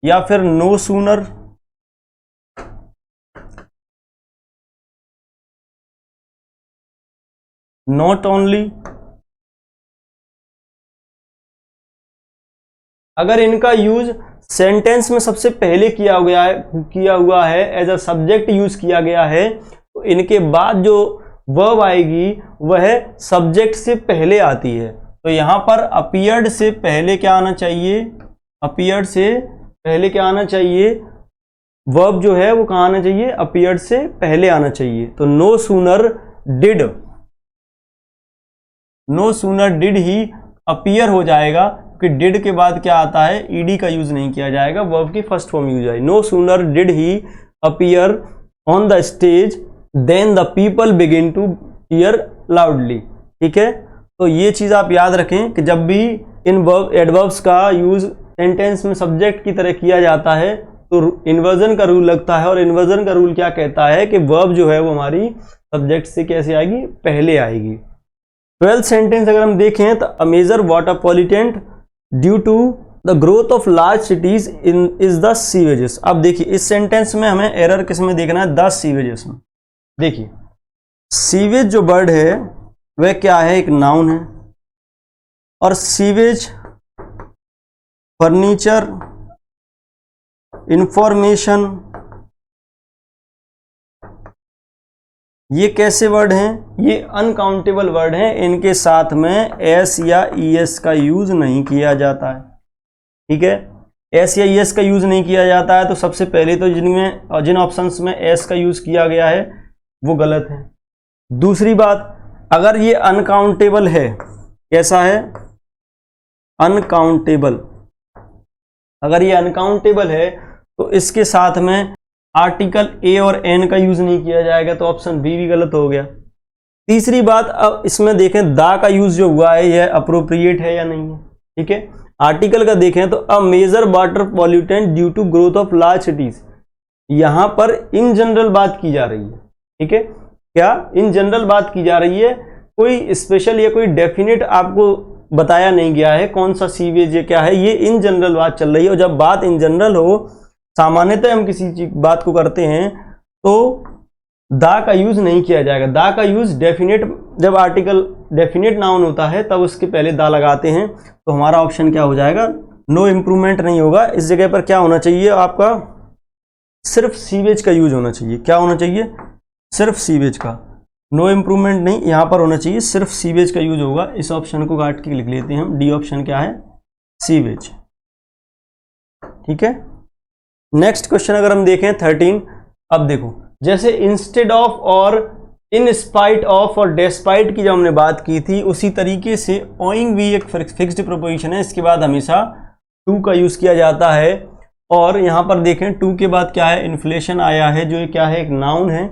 या फिर नो सूनर, नॉट ओनली। अगर इनका यूज सेंटेंस में सबसे पहले किया हुआ है एज अ सब्जेक्ट यूज किया गया है, तो इनके बाद जो वर्ब आएगी वह सब्जेक्ट से पहले आती है। तो यहां पर अपीयर्ड से पहले क्या आना चाहिए, अपीयर्ड से पहले क्या आना चाहिए, वर्ब जो है वो कहां आना चाहिए, अपीयर्ड से पहले आना चाहिए। तो no sooner did, no sooner did he appear हो जाएगा, क्योंकि डिड के बाद क्या आता है, ईडी का यूज नहीं किया जाएगा, वर्ब की फर्स्ट फॉर्म यूज आएगी। No sooner did he appear on the stage then the people begin to cheer loudly, ठीक है। तो ये चीज आप याद रखें कि जब भी इन एडवर्ब्स का यूज सेंटेंस में सब्जेक्ट की तरह किया जाता है तो इन्वर्जन का रूल लगता है, और इन्वर्जन का रूल क्या कहता है कि वर्ब जो है वो हमारी सब्जेक्ट से कैसे आएगी, पहले आएगी। 12th सेंटेंस अगर हम देखें तो a major water pollutant due to the growth of large cities in is the sewages. अब देखिए इस सेंटेंस में हमें एरर किस में देखना है, द सीवेजेस में। देखिए सीवेज जो वर्ड है वह क्या है, एक नाउन है, और सीवेज, फर्नीचर, इंफॉर्मेशन, ये कैसे वर्ड हैं, ये अनकाउंटेबल वर्ड हैं, इनके साथ में एस या ईएस का यूज नहीं किया जाता है, ठीक है। एस या ईएस का यूज नहीं किया जाता है, तो सबसे पहले तो जिन ऑप्शंस में एस का यूज किया गया है वो गलत है। दूसरी बात, अगर ये अनकाउंटेबल है, कैसा है, अनकाउंटेबल, अगर ये अनकाउंटेबल है तो इसके साथ में आर्टिकल ए और एन का यूज नहीं किया जाएगा, तो ऑप्शन बी भी गलत हो गया। तीसरी बात, अब इसमें देखें दा का यूज जो हुआ है यह अप्रोप्रिएट है या नहीं है, ठीक है। आर्टिकल का देखें तो a major water pollutant due to growth of large cities, यहां पर इन जनरल बात की जा रही है, ठीक है। क्या इन जनरल बात की जा रही है, कोई स्पेशल या कोई डेफिनेट आपको बताया नहीं गया है कौन सा सीवेज क्या है, ये इन जनरल बात चल रही है। और जब बात इन जनरल हो, सामान्यतः हम किसी बात को करते हैं तो दा का यूज नहीं किया जाएगा। दा का यूज डेफिनेट, जब आर्टिकल डेफिनेट नाउन होता है तब उसके पहले दा लगाते हैं, तो हमारा ऑप्शन क्या हो जाएगा, नो इंप्रूवमेंट नहीं होगा। इस जगह पर क्या होना चाहिए आपका, सिर्फ सीवेज का यूज होना चाहिए। क्या होना चाहिए, सिर्फ सीवेज का, नो इंप्रूवमेंट नहीं, यहां पर होना चाहिए सिर्फ सीवेज का यूज होगा। इस ऑप्शन को काट के लिख लेते हैं हम, डी ऑप्शन क्या है, सीवेज, ठीक है। नेक्स्ट क्वेश्चन अगर हम देखें 13, अब देखो जैसे इंस्टेड ऑफ और इन स्पाइट ऑफ और डेस्पाइट की जब हमने बात की थी, उसी तरीके से ओइंग भी एक फिक्स्ड प्रोपोजिशन है, इसके बाद हमेशा टू का यूज किया जाता है। और यहां पर देखें टू के बाद क्या है, इन्फ्लेशन आया है, जो क्या है, एक नाउन है,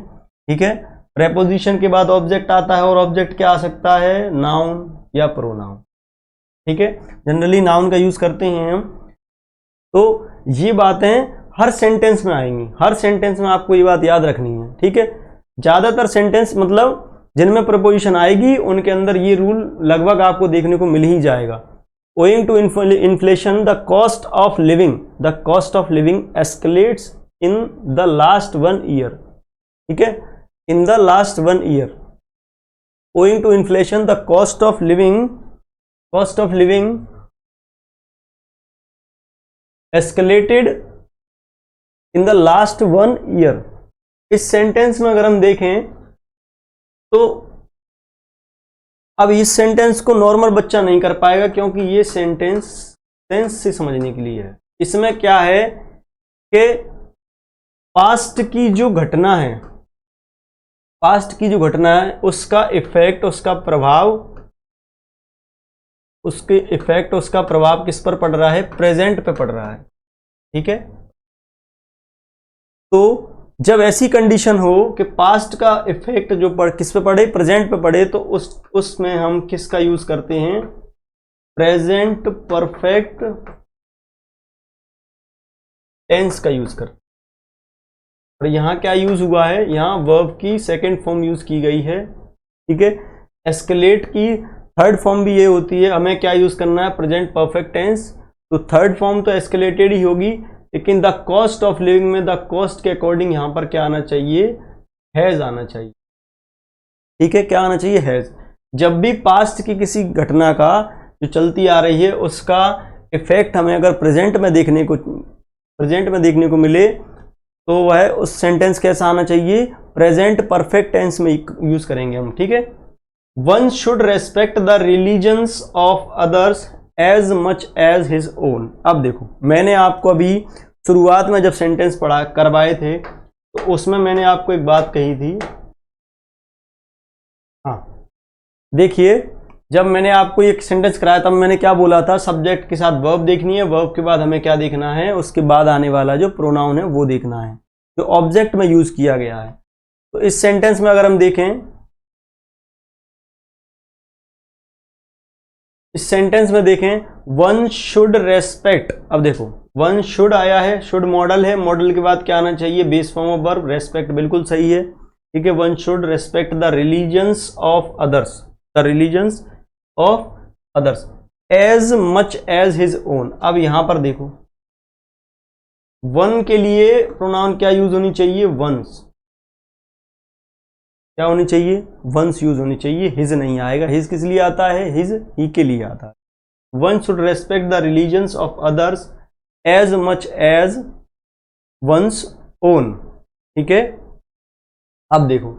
ठीक है। प्रेपोजिशन के बाद ऑब्जेक्ट आता है, और ऑब्जेक्ट क्या आ सकता है, नाउन या प्रोनाउन, ठीक है। जनरली नाउन का यूज करते हैं हम। तो ये बातें हर सेंटेंस में आएंगी, हर सेंटेंस में आपको ये बात याद रखनी है, ठीक है। ज्यादातर सेंटेंस मतलब जिनमें प्रपोजिशन आएगी उनके अंदर ये रूल लगभग आपको देखने को मिल ही जाएगा। Owing to inflation the cost of living escalates in the last 1 year, ठीक है, in the last 1 year. Owing to inflation the cost of living cost of living escalated in the last 1 year. इस सेंटेंस में अगर हम देखें तो अब इस सेंटेंस को नॉर्मल बच्चा नहीं कर पाएगा, क्योंकि ये सेंटेंस सेंस से समझने के लिए है। इसमें क्या है कि पास्ट की जो घटना है, पास्ट की जो घटना है उसका इफेक्ट, उसका प्रभाव, उसके इफेक्ट, उसका प्रभाव किस पर पड़ रहा है? प्रेजेंट पे पड़ रहा है। ठीक है, तो जब ऐसी कंडीशन हो कि पास्ट का इफेक्ट जो किस पे पड़े? प्रेजेंट पे पड़े, तो उसमें हम किसका यूज करते हैं? प्रेजेंट परफेक्ट टेंस का यूज करते हैं। और यहां क्या यूज हुआ है? यहां वर्ब की सेकंड फॉर्म यूज की गई है। ठीक है, एस्केलेट की थर्ड फॉर्म भी ये होती है। हमें क्या यूज करना है? Present perfect tense. तो थर्ड फॉर्म तो एस्केलेटेड ही होगी, लेकिन द कॉस्ट ऑफ लिविंग में द कॉस्ट के अकॉर्डिंग यहां पर क्या आना चाहिए? हैज आना चाहिए। ठीक है, क्या आना चाहिए? हैज। जब भी पास्ट की किसी घटना का जो चलती आ रही है उसका इफेक्ट हमें अगर प्रेजेंट में देखने को मिले, तो वह उस सेंटेंस कैसा आना चाहिए? प्रेजेंट परफेक्ट टेंस में यूज करेंगे हम। ठीक है, one should respect the religions of others as much as his own. अब देखो, मैंने आपको अभी शुरुआत में जब सेंटेंस पढ़ा करवाए थे तो उसमें मैंने आपको एक बात कही थी। हाँ देखिए, जब मैंने आपको एक सेंटेंस कराया तब मैंने क्या बोला था? सब्जेक्ट के साथ वर्ब देखनी है, वर्ब के बाद हमें क्या देखना है? उसके बाद आने वाला जो प्रोनाउन है वो देखना है, जो ऑब्जेक्ट में यूज किया गया है। तो इस सेंटेंस में अगर हम देखें, इस सेंटेंस में देखें, वन शुड रेस्पेक्ट। अब देखो, वन शुड आया है, शुड मॉडल है, मॉडल के बाद क्या आना चाहिए? Base form of verb, respect बिल्कुल सही है। ठीक है, one should respect the religions of others, the religions of others as much as his own. अब यहां पर देखो, वन के लिए प्रोनाउन क्या यूज होनी चाहिए? वंस। क्या होनी चाहिए? वंस यूज होनी चाहिए, हिज नहीं आएगा। हिज किस लिए आता है? हिज ही के लिए आता है। One should respect the religions of others as much as one's own. ठीक है, अब देखो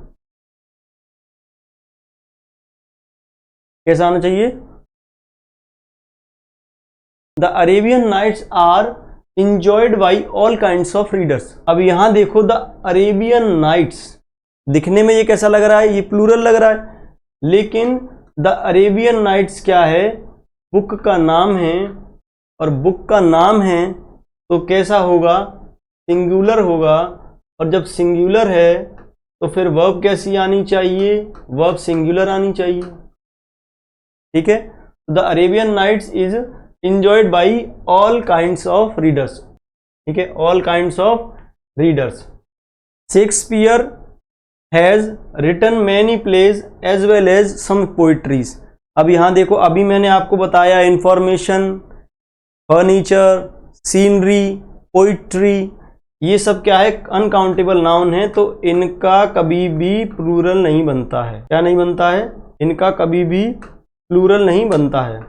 कैसा आना चाहिए? The Arabian Nights are enjoyed by all kinds of readers. अब यहां देखो, द अरेबियन नाइट्स, दिखने में ये कैसा लग रहा है? ये प्लूरल लग रहा है, लेकिन द अरेबियन नाइट्स क्या है? बुक का नाम है, और बुक का नाम है तो कैसा होगा? सिंगुलर होगा। और जब सिंगुलर है तो फिर वर्ब कैसी आनी चाहिए? वर्ब सिंगुलर आनी चाहिए। ठीक है, the Arabian Nights is enjoyed by all kinds of readers. ठीक है, all kinds of readers. Shakespeare has written many plays as well as some poetries. अब यहां देखो, अभी मैंने आपको बताया इंफॉर्मेशन, फर्नीचर, सीनरी, पोइट्री, ये सब क्या है? अनकाउंटेबल नाउन है, तो इनका कभी भी प्लूरल नहीं बनता है। क्या नहीं बनता है? इनका कभी भी प्लूरल नहीं बनता है।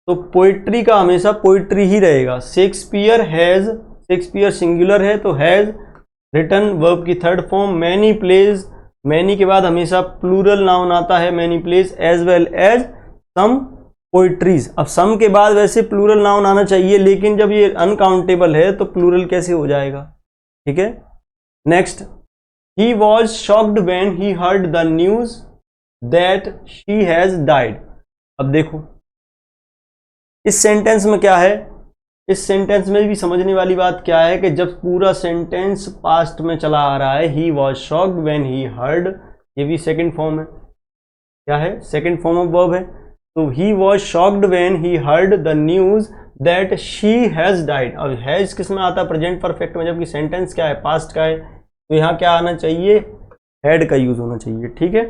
तो पोइट्री का हमेशा पोइट्री ही रहेगा। शेक्सपियर हैज, शेक्सपियर सिंगुलर है तो हैज रिटन वर्ब की third form. Many plays, many के बाद हमेशा प्लूरल नाउन आता है, many plays, as well as some poetries. अब सम के बाद वैसे प्लूरल नाउन आना चाहिए, लेकिन जब ये अनकाउंटेबल है तो प्लूरल कैसे हो जाएगा? ठीक है, next, he was shocked when he heard the news that she has died. अब देखो, इस सेंटेंस में क्या है? इस सेंटेंस में भी समझने वाली बात क्या है कि जब पूरा सेंटेंस पास्ट में चला आ रहा है, he was shocked when he heard, ये भी सेकंड फॉर्म है। क्या है? सेकंड फॉर्म ऑफ वर्ब है। तो he was shocked when he heard the news that she has died. अब हैज किस में आता है? प्रेजेंट परफेक्ट में, जबकि सेंटेंस क्या है? पास्ट का है, तो यहां क्या आना चाहिए? हैड का यूज होना चाहिए। ठीक है,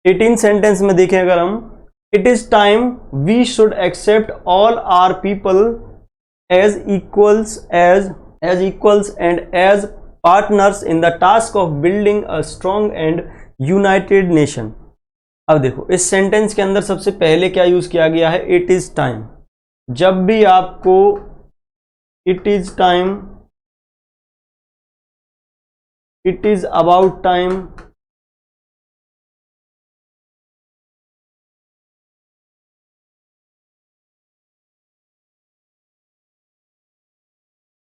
18 सेंटेंस में देखें अगर हम, it is time we should accept all our people as equals and as partners in the task of building a strong and united nation। अब देखो इस सेंटेंस के अंदर सबसे पहले क्या यूज किया गया है, इट इज टाइम। जब भी आपको it is time, it is about time,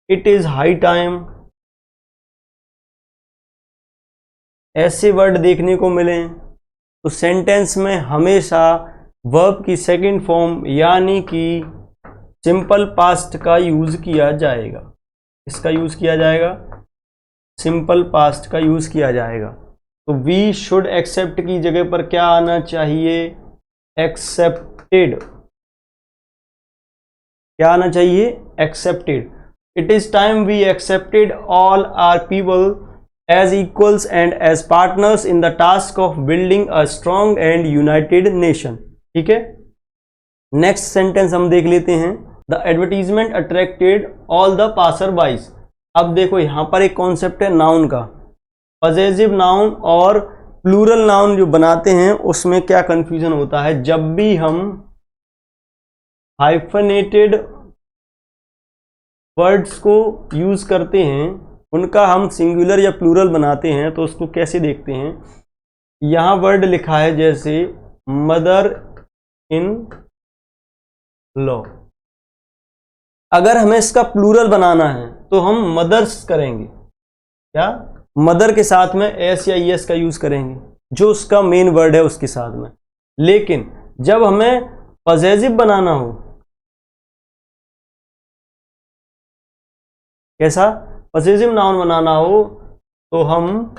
it is high time, ऐसे वर्ड देखने को मिले तो सेंटेंस में हमेशा वर्ब की सेकंड फॉर्म यानी कि सिंपल पास्ट का यूज किया जाएगा। इसका यूज किया जाएगा, सिंपल पास्ट का यूज किया जाएगा। तो वी शुड एक्सेप्ट की जगह पर क्या आना चाहिए, एक्सेप्टेड। क्या आना चाहिए, accepted. It is time we accepted all our people as equals and as partners in the task of building a strong and united nation। ठीक है, नेक्स्ट सेंटेंस हम देख लेते हैं। The advertisement attracted all the passerbys। अब देखो यहां पर एक कॉन्सेप्ट है नाउन का, पॉजेसिव नाउन और प्लूरल नाउन जो बनाते हैं उसमें क्या कंफ्यूजन होता है। जब भी हम हाइफनेटेड वर्ड्स को यूज करते हैं, उनका हम सिंगुलर या प्लूरल बनाते हैं, तो उसको कैसे देखते हैं। यहां वर्ड लिखा है जैसे मदर इन लॉ, अगर हमें इसका प्लूरल बनाना है तो हम मदर्स करेंगे, क्या मदर के साथ में एस या एस का यूज करेंगे जो उसका मेन वर्ड है उसके साथ में। लेकिन जब हमें पॉजेसिव बनाना हो, कैसा पॉसेसिव नाउन बनाना हो, तो हम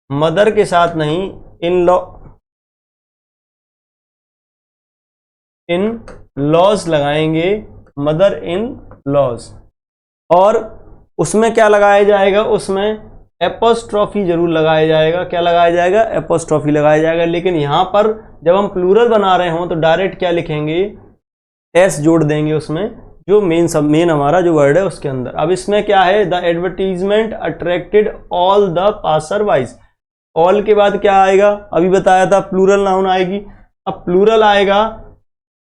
मदर के साथ नहीं इन लॉज लगाएंगे, मदर इन लॉज। और उसमें क्या लगाया जाएगा, उसमें एपोस्ट्रॉफी जरूर लगाया जाएगा। क्या लगाया जाएगा, एपोस्ट्रॉफी लगाया जाएगा। लेकिन यहां पर जब हम प्लूरल बना रहे हो तो डायरेक्ट क्या लिखेंगे, एस जोड़ देंगे उसमें, जो मेन हमारा जो वर्ड है उसके अंदर। अब इसमें क्या है, the advertisement attracted all the passersby. All के बाद क्या आएगा, अभी बताया था प्लूरल नाउन आएगी। अब प्लूरल आएगा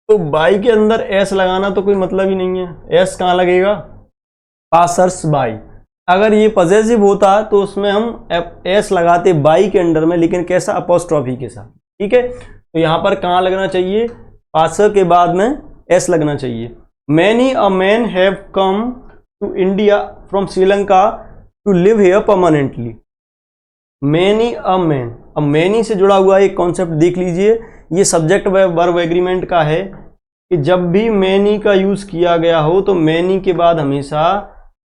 तो बाई के अंदर एस लगाना तो कोई मतलब ही नहीं है। एस कहाँ लगेगा, पासर्स बाई। अगर ये पॉजेसिव होता तो उसमें हम एस लगाते बाई के अंडर में, लेकिन कैसा, अपोस्ट्रॉफी के साथ। ठीक है, तो यहां पर कहाँ लगना चाहिए, पासर के बाद में एस लगना चाहिए। Many a men have come to India from Sri Lanka to live here permanently। Many a men, अब many से जुड़ा हुआ एक कॉन्सेप्ट देख लीजिए, ये सब्जेक्ट वर्ब एग्रीमेंट का है कि जब भी many का यूज किया गया हो तो many के बाद हमेशा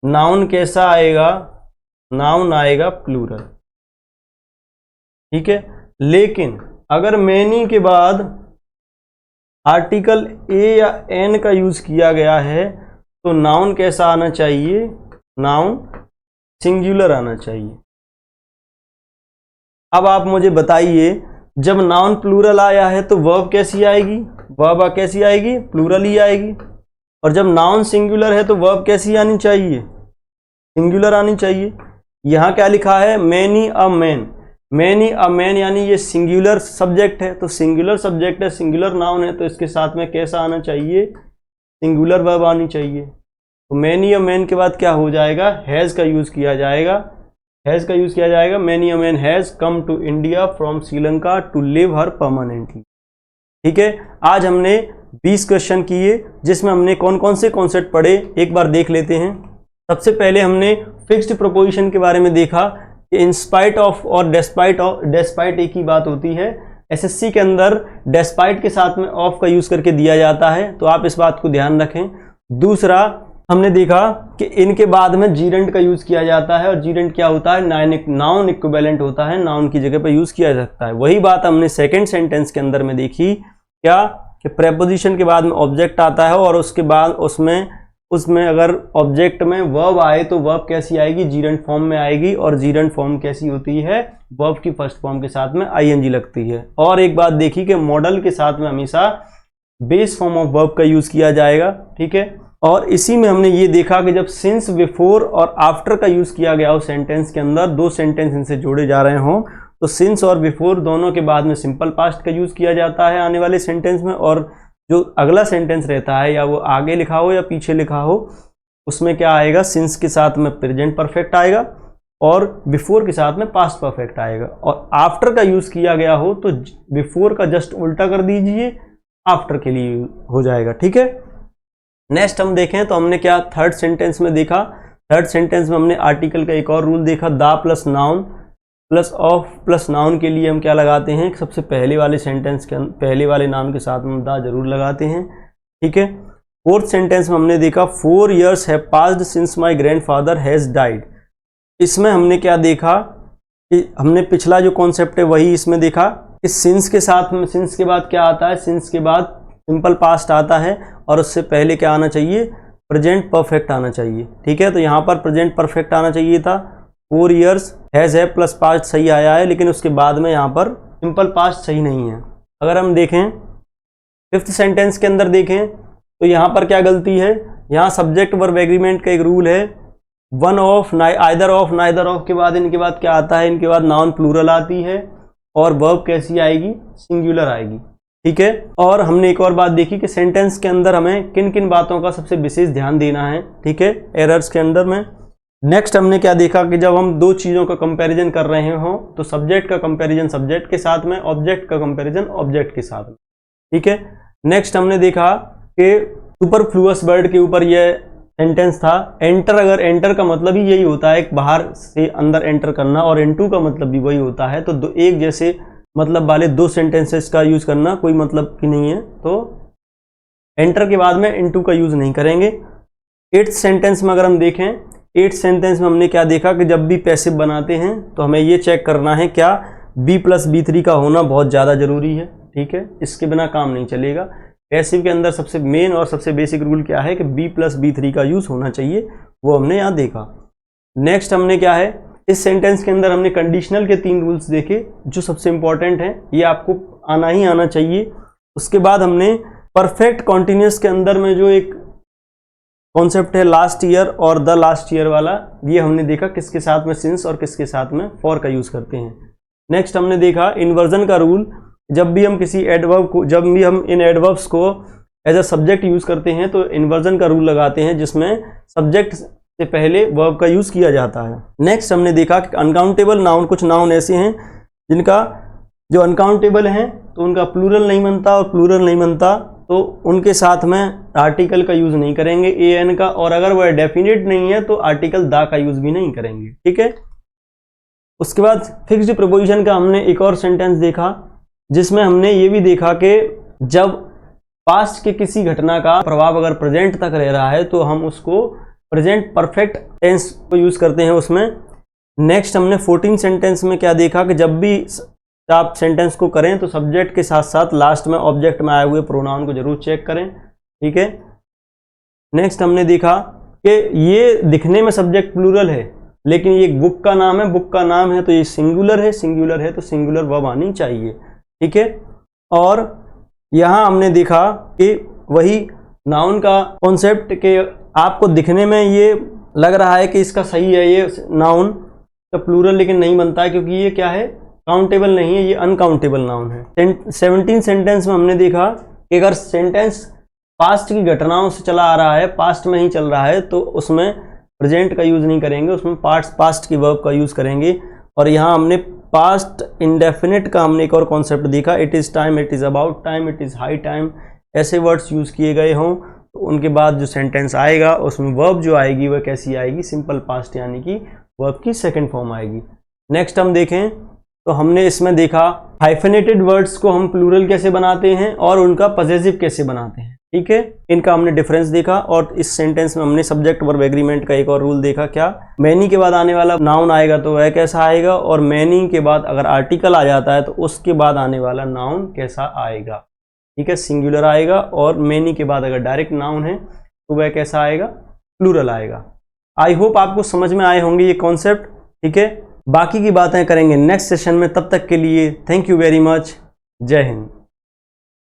नाउन कैसा आएगा, नाउन आएगा प्लूरल। ठीक है, लेकिन अगर many के बाद आर्टिकल ए या एन का यूज किया गया है तो नाउन कैसा आना चाहिए, नाउन सिंगुलर आना चाहिए। अब आप मुझे बताइए, जब नाउन प्लूरल आया है तो वर्ब कैसी आएगी, वर्ब कैसी आएगी, प्लूरल ही आएगी। और जब नाउन सिंगुलर है तो वर्ब कैसी आनी चाहिए, सिंगुलर आनी चाहिए। यहां क्या लिखा है, many a man. Many a man यानी ये सिंगुलर सब्जेक्ट है, तो सिंगुलर सब्जेक्ट है, सिंगुलर नाउन है, तो इसके साथ में कैसा आना चाहिए, सिंगुलर वर्ब आनी चाहिए। तो मैनी अ मैन के बाद क्या हो जाएगा, हैज़ का यूज किया जाएगा, हैज़ का यूज किया जाएगा। Many a man has come to India from Sri Lanka to live here permanently. ठीक है, आज हमने 20 क्वेश्चन किए जिसमें हमने कौन कौन से कॉन्सेप्ट पढ़े एक बार देख लेते हैं। सबसे पहले हमने फिक्स्ड प्रोपोजिशन के बारे में देखा, इन स्पाइट ऑफ और डेस्पाइट एक ही बात होती है। एसएससी के अंदर डेस्पाइट के साथ में ऑफ का यूज करके दिया जाता है, तो आप इस बात को ध्यान रखें। दूसरा हमने देखा कि इनके बाद में जीरेंट का यूज किया जाता है, और जीरेंट क्या होता है, नाउन इक्विवेलेंट होता है, नाउन की जगह पर यूज किया जा सकता है। वही बात हमने सेकेंड सेंटेंस के अंदर में देखी, क्या कि प्रेपोजिशन के बाद में ऑब्जेक्ट आता है और उसके बाद उसमें अगर ऑब्जेक्ट में वर्ब आए तो वर्ब कैसी आएगी, जीरेंट फॉर्म में आएगी। और जीरेंट फॉर्म कैसी होती है, वर्ब की फर्स्ट फॉर्म के साथ में आईएनजी लगती है। और एक बात देखी कि मॉडल के साथ में हमेशा बेस फॉर्म ऑफ वर्ब का यूज किया जाएगा। ठीक है, और इसी में हमने ये देखा कि जब सिंस, बिफोर और आफ्टर का यूज किया गया हो सेंटेंस के अंदर, दो सेंटेंस इनसे जोड़े जा रहे हों, तो सिंस और बिफोर दोनों के बाद में सिंपल पास्ट का यूज किया जाता है आने वाले सेंटेंस में, और जो अगला सेंटेंस रहता है या वो आगे लिखा हो या पीछे लिखा हो उसमें क्या आएगा, सिंस के साथ में प्रेजेंट परफेक्ट आएगा और बिफोर के साथ में पास्ट परफेक्ट आएगा। और आफ्टर का यूज किया गया हो तो बिफोर का जस्ट उल्टा कर दीजिए, आफ्टर के लिए हो जाएगा। ठीक है, नेक्स्ट हम देखें तो हमने क्या थर्ड सेंटेंस में देखा, थर्ड सेंटेंस में हमने आर्टिकल का एक और रूल देखा, the plus noun plus of plus noun के लिए हम क्या लगाते हैं, सबसे पहले वाले सेंटेंस के पहले वाले नाम के साथ में द जरूर लगाते हैं। ठीक है, फोर्थ सेंटेंस में हमने देखा 4 years have passed since my grandfather has died. इसमें हमने क्या देखा कि हमने पिछला जो कॉन्सेप्ट है वही इसमें देखा कि सिंस के साथ में, सिंस के बाद क्या आता है, सिंस के बाद सिंपल पास्ट आता है और उससे पहले क्या आना चाहिए, प्रेजेंट परफेक्ट आना चाहिए। ठीक है, तो यहाँ पर प्रेजेंट परफेक्ट आना चाहिए था, 4 years हैज है प्लस पास्ट सही आया है, लेकिन उसके बाद में यहाँ पर सिंपल पास्ट सही नहीं है। अगर हम देखें फिफ्थ सेंटेंस के अंदर देखें तो यहाँ पर क्या गलती है, यहाँ सब्जेक्ट वर्ब एग्रीमेंट का एक रूल है, one of either of neither of के बाद इनके बाद क्या आता है, इनके बाद नाउन प्लूरल आती है और वर्ब कैसी आएगी, सिंगुलर आएगी। ठीक है, और हमने एक और बात देखी कि सेंटेंस के अंदर हमें किन किन बातों का सबसे विशेष ध्यान देना है। ठीक है, एरर्स के अंदर में नेक्स्ट हमने क्या देखा कि जब हम दो चीज़ों का कंपैरिजन कर रहे हों तो सब्जेक्ट का कंपैरिजन सब्जेक्ट के साथ में, ऑब्जेक्ट का कंपैरिजन ऑब्जेक्ट के साथ में। ठीक है, नेक्स्ट हमने देखा कि सुपरफ्लूअस वर्ड के ऊपर यह सेंटेंस था, एंटर, अगर एंटर का मतलब ही यही होता है बाहर से अंदर एंटर करना, और इनटू का मतलब भी वही होता है, तो एक जैसे मतलब वाले दो सेंटेंसेस का यूज करना कोई मतलब की नहीं है, तो एंटर के बाद में इनटू का यूज नहीं करेंगे। 8th सेंटेंस में अगर हम देखें, 8th सेंटेंस में हमने क्या देखा कि जब भी पैसिव बनाते हैं तो हमें ये चेक करना है क्या बी प्लस B3 का होना बहुत ज़्यादा ज़रूरी है। ठीक है, इसके बिना काम नहीं चलेगा। पैसिव के अंदर सबसे मेन और सबसे बेसिक रूल क्या है कि बी प्लस B3 का यूज़ होना चाहिए, वो हमने यहाँ देखा। नेक्स्ट हमने क्या है, इस सेंटेंस के अंदर हमने कंडीशनल के 3 रूल्स देखे जो सबसे इंपॉर्टेंट हैं, ये आपको आना ही आना चाहिए। उसके बाद हमने परफेक्ट कॉन्टिन्यूस के अंदर में जो एक कॉन्सेप्ट है लास्ट ईयर और द लास्ट ईयर वाला, ये हमने देखा किसके साथ में सिंस और किसके साथ में फॉर का यूज़ करते हैं। नेक्स्ट हमने देखा इन्वर्जन का रूल, जब भी हम किसी एडवर्ब को, जब भी हम इन एडवर्ब्स को एज अ सब्जेक्ट यूज़ करते हैं तो इन्वर्जन का रूल लगाते हैं जिसमें सब्जेक्ट से पहले वर्ब का यूज़ किया जाता है। नेक्स्ट हमने देखा कि अनकाउंटेबल नाउन, कुछ नाउन ऐसे हैं जिनका जो अनकाउंटेबल हैं तो उनका प्लूरल नहीं बनता, और प्लूरल नहीं बनता तो उनके साथ में आर्टिकल का यूज़ नहीं करेंगे एन का, और अगर वह डेफिनेट नहीं है तो आर्टिकल दा का यूज़ भी नहीं करेंगे। ठीक है, उसके बाद फिक्स्ड प्रीपोजिशन का हमने एक और सेंटेंस देखा जिसमें हमने ये भी देखा कि जब पास्ट के किसी घटना का प्रभाव अगर प्रेजेंट तक रह रहा है तो हम उसको प्रेजेंट परफेक्ट टेंस को यूज़ करते हैं उसमें। नेक्स्ट हमने 14 सेंटेंस में क्या देखा कि जब भी आप सेंटेंस को करें तो सब्जेक्ट के साथ साथ लास्ट में ऑब्जेक्ट में आए हुए प्रोनाउन को जरूर चेक करें। ठीक है, नेक्स्ट हमने देखा कि ये दिखने में सब्जेक्ट प्लूरल है लेकिन ये बुक का नाम है, बुक का नाम है तो ये सिंगुलर है, सिंगुलर है तो सिंगुलर वर्ब आनी चाहिए। ठीक है, और यहाँ हमने देखा कि वही नाउन का कॉन्सेप्ट के आपको दिखने में ये लग रहा है कि इसका सही है ये नाउन का प्लूरल, लेकिन नहीं बनता है क्योंकि ये क्या है, काउंटेबल नहीं है, ये अनकाउंटेबल नाउन है। 17 सेंटेंस में हमने देखा कि अगर सेंटेंस पास्ट की घटनाओं से चला आ रहा है, पास्ट में ही चल रहा है, तो उसमें प्रेजेंट का यूज़ नहीं करेंगे, उसमें पास्ट की वर्ब का यूज़ करेंगे। और यहाँ हमने पास्ट इंडेफिनिट का हमने एक और कॉन्सेप्ट देखा, it is time, it is about time, it is high time, ऐसे वर्ड्स यूज़ किए गए हों तो उनके बाद जो सेंटेंस आएगा उसमें वर्ब जो आएगी वह कैसी आएगी, सिंपल पास्ट, यानी कि वर्ब की सेकंड फॉर्म आएगी। नेक्स्ट हम देखें तो हमने इसमें देखा हाइफेनेटेड वर्ड्स को हम प्लूरल कैसे बनाते हैं और उनका पजेसिव कैसे बनाते हैं। ठीक है, इनका हमने डिफरेंस देखा। और इस सेंटेंस में हमने सब्जेक्ट वर्ब एग्रीमेंट का एक और रूल देखा, क्या मैनी के बाद आने वाला नाउन आएगा तो वह कैसा आएगा, और मैनी के बाद अगर आर्टिकल आ जाता है तो उसके बाद आने वाला नाउन कैसा आएगा। ठीक है, सिंगुलर आएगा, और मैनी के बाद अगर डायरेक्ट नाउन है तो वह कैसा आएगा, प्लूरल आएगा। आई होप आपको समझ में आए होंगे ये कॉन्सेप्ट। ठीक है, बाकी की बातें करेंगे नेक्स्ट सेशन में, तब तक के लिए थैंक यू वेरी मच, जय हिंद।